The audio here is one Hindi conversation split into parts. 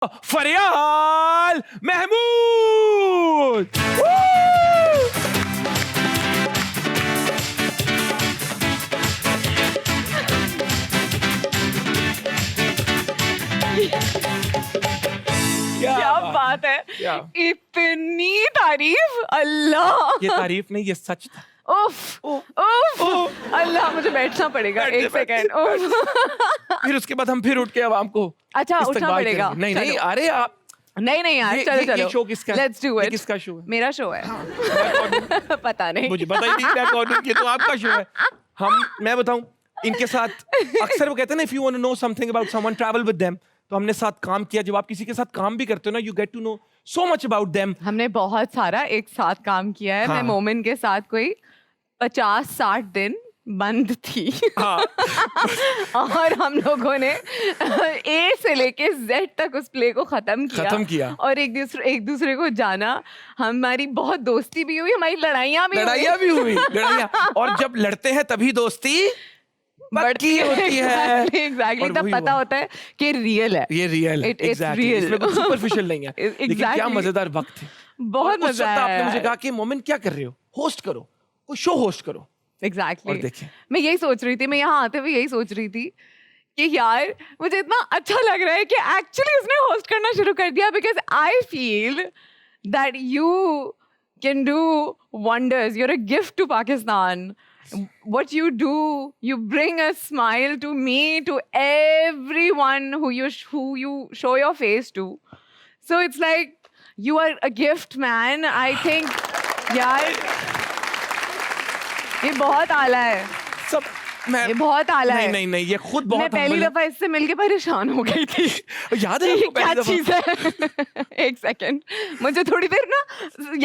फरियाल महमूद। क्या बात है, इतनी तारीफ। अल्लाह, ये तारीफ नहीं, ये सच था। उफ उफ, अल्लाह मुझे बैठना पड़ेगा एक सेकंड। फिर उसके बाद हम फिर उठ के आवाम को अच्छा उठना पड़ेगा। नहीं नहीं, अरे आप नहीं यार, चलो चलो, ये शो किसका है? Let's do it. किसका शो है? मेरा शो है। पता नहीं, मुझे पता ही नहीं मैं कौन हूं, ये तो आपका शो है। मैं बताऊं, इनके साथ अक्सर वो कहते हैं ना, if you want to know something about someone travel with them. तो हमने साथ काम किया। जब आप किसी के साथ काम भी करते हो ना, you get to know so much about them. हमने बहुत सारा एक साथ काम किया है। मैं मोमिन के साथ कोई 50-60 दिन बंद थी। और हम लोगों ने ए से लेके Z तक उस प्ले को खत्म किया और एक दूसरे को जाना। हमारी बहुत दोस्ती भी हुई, हमारी लड़ाइयाँ भी हुई। और जब लड़ते हैं तभी दोस्ती बढ़ती होती है। एग्जैक्टली, तब पता होता है कि रियल है, ये रियल है। एग्जैक्टली, इसमें कुछ सुपरफिशियल नहीं है। लेकिन क्या मजेदार वक्त है, बहुत मजा आया। आपने मुझे कहा कि मोमिन क्या कर रहे हो, होस्ट करो, कोई शो होस्ट करो। एग्जैक्टली, देखिए मैं यही सोच रही थी, मैं यहाँ आते हुए यही सोच रही थी कि यार मुझे इतना अच्छा लग रहा है कि एक्चुअली उसने होस्ट करना शुरू कर दिया, because I feel that you can do wonders. You're a gift to Pakistan. What you do, you bring a smile to me, to everyone who you show your face to. So it's like you are a gift, man. I think, यार ये बहुत आला है सब। ये बहुत आला है। नहीं, ये खुद बहुत। मैं पहली दफा इससे मिलके परेशान हो गई थी। याद है आपको क्या चीज है? एक सेकंड, मुझे थोड़ी देर ना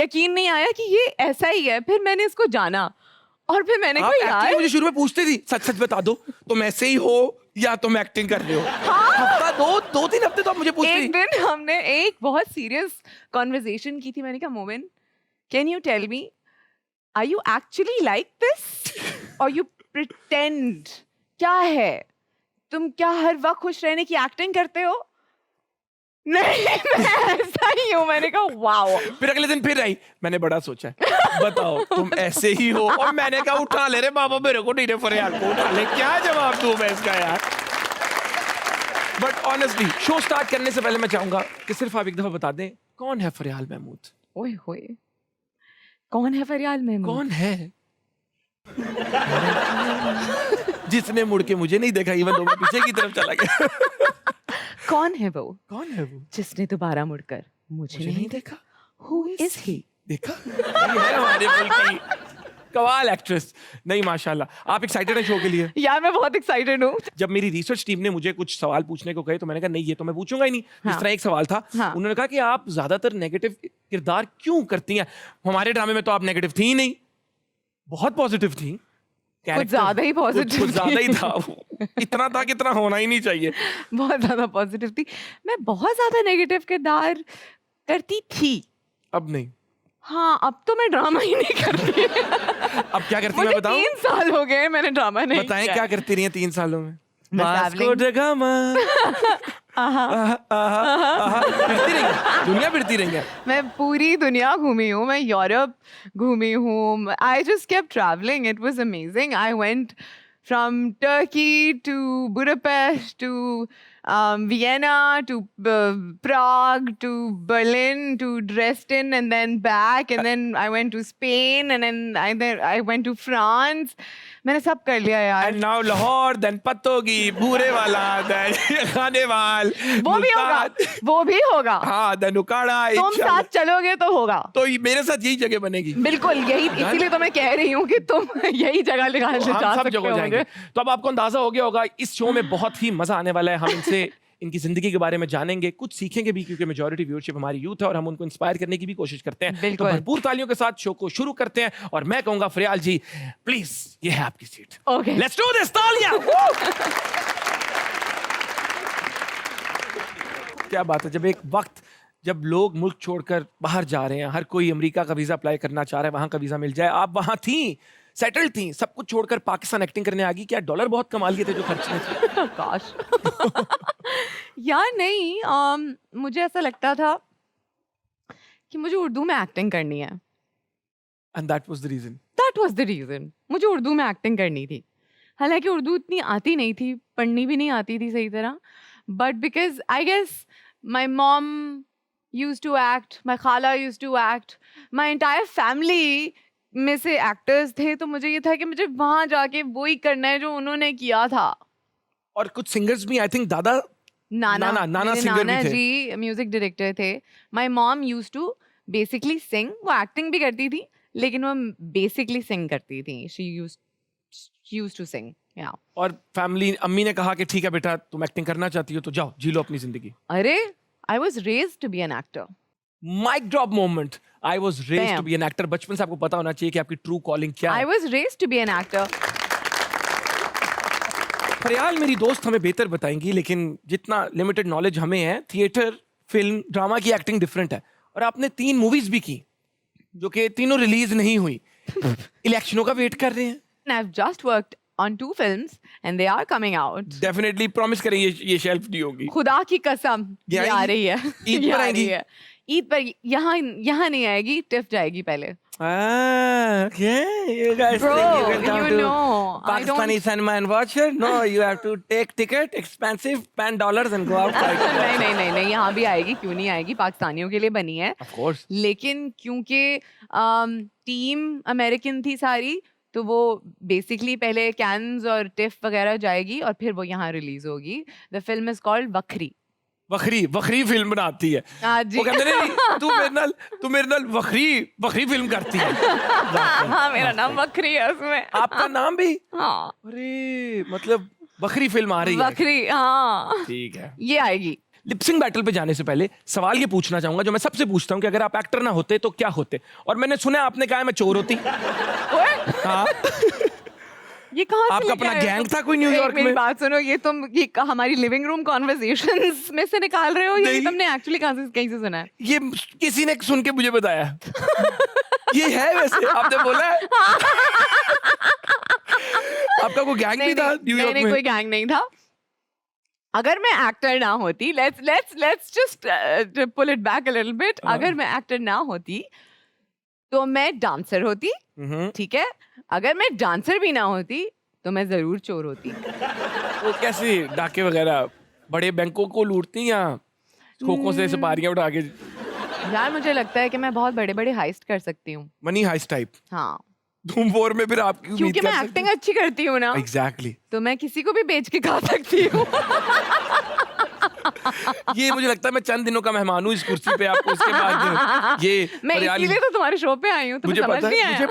यकीन नहीं आया कि ये ऐसा ही है। फिर मैंने इसको जाना और फिर मैंने कहा यार, मुझे शुरू में पूछती थी सच बता दो तुम ऐसे ही हो या तुम एक्टिंग कर रहे हो। हफ्ता 2-3 हफ्ते तो आप मुझे पूछती थी। एक दिन हमने एक बहुत सीरियस कॉन्वर्सेशन की थी। मैंने कहा Momin, can you tell me, are you actually like this और यू प्रिटेंड? क्या है, तुम क्या हर वक्त खुश रहने की एक्टिंग करते हो? नहीं, मैं ऐसा ही हूँ। मैंने कहा वाओ। फिर अगले दिन फिर आई, मैंने बड़ा सोचा है, बताओ तुम ऐसे ही हो। और मैंने कहा उठा ले रे बाबा, मेरे को नहीं रे फरियाल को उठा ले, क्या जवाब दूं मैं इसका यार। बट ऑनेस्टली शो स्टार्ट करने से पहले मैं चाहूंगा कि सिर्फ आप एक दफा बता दें, कौन है फरियाल महमूद? ओए होए, कौन है फरियाल महमूद? कौन है जिसने मुड़ के मुझे नहीं देखा, इवन तो मैं पीछे की तरफ चला गया? कौन है वो? कौन है वो जिसने दोबारा मुड़कर मुझे नहीं देखा? Who is he? देखा, ये है हमारे मुल्क की कमाल एक्ट्रेस। नहीं माशाल्लाह, आप एक्साइटेड हैं शो के लिए? यार मैं बहुत एक्साइटेड हूँ। जब मेरी रिसर्च टीम ने मुझे कुछ सवाल पूछने को कहे तो मैंने कहा नहीं, ये तो मैं पूछूंगा ही नहीं। इस तरह एक सवाल था, उन्होंने कहा कि आप ज्यादातर नेगेटिव किरदार क्यों करती हैं? हमारे ड्रामे में तो आप नेगेटिव थी ही नहीं, बहुत पॉजिटिव थी। कुछ ज्यादा ही पॉजिटिव, कुछ ज्यादा ही था। इतना था कि इतना होना ही नहीं चाहिए। बहुत ज्यादा पॉजिटिव थी। मैं बहुत ज्यादा नेगेटिव किरदार करती थी, अब नहीं। हाँ, अब तो मैं ड्रामा ही नहीं करती। अब क्या करती मैं बताऊं? 3 साल हो गए मैंने ड्रामा नहीं किया। बताएं क्या करती रही हैं 3 सालों में? दुनिया फिरती रही है। मैं पूरी दुनिया घूमी हूँ। मैं यूरोप घूमी हूँ। I just kept travelling, it was amazing. I went from Turkey to Budapest to Vienna to Prague to Berlin to Dresden and then back, and then I went to Spain and then I went to France. मैंने सब कर लिया यार। And now Lahore, then Pattogi, भूरे वाला, then खानेवाल, वो भी होगा, वो भी होगा। हाँ, then उकाड़ा। तुम साथ चलोगे तो होगा। तो मेरे साथ यही जगह बनेगी। बिल्कुल यही, इसीलिए तो मैं कह रही हूँ कि तुम यही जगह जा सकते हो। तो अब आपको अंदाजा हो गया होगा इस शो में बहुत ही मजा आने वाला है। हम इनसे इनकी जिंदगी के बारे में जानेंगे, कुछ सीखेंगे भी, क्योंकि मेजॉरिटी व्यूअरशिप हमारी यूथ है और हम उनको इंस्पायर करने की भी कोशिश करते हैं। तो भरपूर तालियों के साथ शो को शुरू करते हैं और मैं कहूंगा फरियाल जी प्लीज, ये है आपकी seat. Okay, let's do this. तालियां। क्या बात है, जब लोग मुल्क छोड़कर बाहर जा रहे हैं, हर कोई अमेरिका का वीजा अप्लाई करना चाह रहा है, वहां का वीजा मिल जाए। आप वहां थी, सेटल थी, सब कुछ छोड़कर पाकिस्तान एक्टिंग करने आ गई। क्या डॉलर बहुत कमा लिए थे जो खर्चने थे? काश। यार नहीं, मुझे ऐसा लगता था कि मुझे उर्दू में एक्टिंग करनी है. And that was the reason. That was the reason. मुझे उर्दू में एक्टिंग करनी थी. हालांकि उर्दू इतनी आती नहीं थी, पढ़नी भी नहीं आती थी सही तरह. But because I guess my mom used to act, my खाला used to act, my entire family में से एक्टर्स थे, तो मुझे ये था कि मुझे वहाँ जाके वही करना है जो उन्होंने किया था. और कुछ सिंगर्स भी आई थिंक दादा नाना मेरे सिंगर नाना भी थे. जी म्यूजिक डायरेक्टर थे. My mom used to basically sing. वो एक्टिंग भी करती थी लेकिन वो बेसिकली सिंग करती थी. She used to sing. या और फैमिली अम्मी ने कहा कि ठीक है बेटा तुम एक्टिंग करना चाहती हो तो जाओ जी लो अपनी जिंदगी. अरे I was raised to be an actor. Mike drop moment. I was raised Bam. To be an actor. बचपन से आपको पता होना चाहिए कि आपकी ट्रू कॉलिंग क्या आई है. Was raised to be an actor. Faryal मेरी दोस्त हमें बेहतर बताएंगी, लेकिन जितना लिमिटेड नॉलेज हमें है, थिएटर, फिल्म, ड्रामा की एक्टिंग डिफरेंट है. और आपने 3 मूवीज भी की जो कि तीनों रिलीज नहीं हुई. इलेक्शनों का वेट कर रहे हैं. I've just worked on 2 films and they are coming out. Definitely promise करें ये शेल्फ नहीं होगी. खुदा की कसम ये ये आ आएगी? रही है. ईद ये पर आ आएगी? रही है. ईद पर यहाँ नहीं आएगी, टिफ जाएगी पहले. Okay, you guys Bro, think you can come you to know, I Pakistani don't. cinema and watch it? No, you have to take ticket, expensive, spend dollars and go outside. नहीं यहाँ भी आएगी. क्यों नहीं आएगी? पाकिस्तानियों के लिए बनी है. Of course. लेकिन क्योंकि टीम अमेरिकन थी सारी, तो वो बेसिकली पहले कैन्स और टिफ वगैरह जाएगी और फिर वो यहाँ रिलीज होगी. द फिल्म इज कॉल्ड बकरी. वखरी फिल्म बनाती है. हाँ जी. वो कहते नहीं तू मेरे नाल वखरी फिल्म करती है. हाँ मेरा नाम बकरी है उसमें. आपका नाम भी? हाँ अरे मतलब वखरी फिल्म आ रही है. बकरी. हाँ ठीक है. ये आएगी. लिपसिंग बैटल पे जाने से पहले सवाल ये पूछना चाहूंगा जो मैं सबसे पूछता हूँ कि अगर आप एक्टर ना होते तो क्या होते. और मैंने सुना है आपने कहा है मैं चोर होती. हाँ. ये कहाँ से आपका लेके अपना आए गैंग तुम? था कोई न्यूयॉर्क मेरी में? बात सुनो, ये तुम हमारी लिविंग रूम कॉन्वर्सेशंस में से निकाल रहे हो या ये नहीं। तुमने एक्चुअली कहीं से सुना है? ये किसी ने सुन के मुझे बताया. ये है वैसे आपने बोला है. आपका कोई गैंग भी था न्यूयॉर्क नहीं में? कोई गैंग नहीं था. अगर मैं एक्टर ना होती, let's just pull it back a little bit. अगर मैं एक्टर ना होती तो मैं डांसर होती. ठीक है. अगर मैं डांसर भी ना होती तो मैं जरूर चोर होती. वो कैसे डाके वगैरह बड़े बैंकों को लूटती या खोखों से सपारियां उठा के? यार मुझे लगता है कि मैं बहुत बड़े बड़े हाइस्ट कर सकती हूँ. Money heist type. हाँ धूम 4 में फिर आपकी उम्मीद क्योंकि कर मैं सकते एक्टिंग अच्छी करती हूँ ना. हैं? Exactly. तो मैं किसी को भी बेच के खा सकती हूँ. ये मुझे लगता है मैं चंद दिनों का मेहमान हूँ इस कुर्सी पे. आपको उसके बाद ये मैं फरियाल- इसीलिए तो तुम्हारे शो पे आई हूँ. तुम्हें मुझे समझ पता नहीं है आया? मुझे